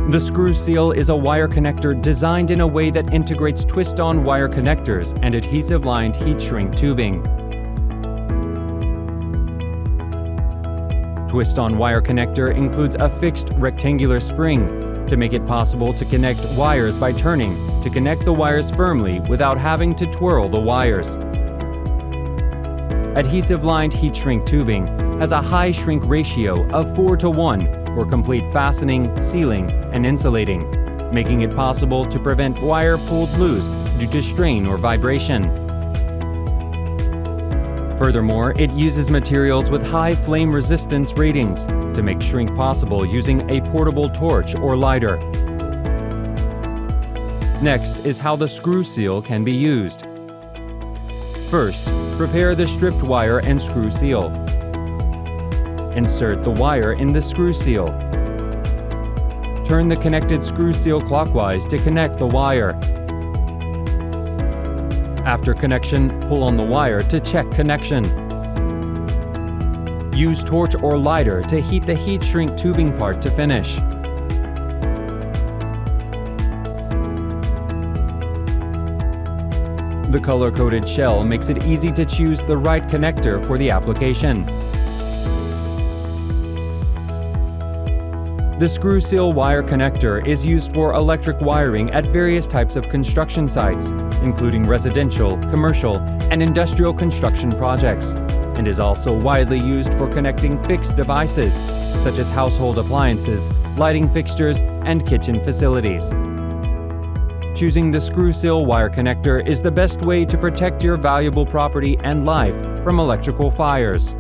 The Screwseal is a wire connector designed in a way that integrates twist-on wire connectors and adhesive-lined heat-shrink tubing. Twist-on wire connector includes a fixed rectangular spring to make it possible to connect wires by turning to connect the wires firmly without having to twirl the wires. Adhesive-lined heat-shrink tubing has a high shrink ratio of 4:1 for complete fastening, sealing, and insulating, making it possible to prevent wire pulled loose due to strain or vibration. Furthermore, it uses materials with high flame resistance ratings to make shrink possible using a portable torch or lighter. Next is how the Screwseal can be used. First, prepare the stripped wire and Screwseal. Insert the wire in the Screwseal. Turn the connected Screwseal clockwise to connect the wire. After connection, pull on the wire to check connection. Use torch or lighter to heat the heat shrink tubing part to finish. The color-coded shell makes it easy to choose the right connector for the application. The Screwseal wire connector is used for electric wiring at various types of construction sites, including residential, commercial, and industrial construction projects, and is also widely used for connecting fixed devices, such as household appliances, lighting fixtures, and kitchen facilities. Choosing the Screwseal wire connector is the best way to protect your valuable property and life from electrical fires.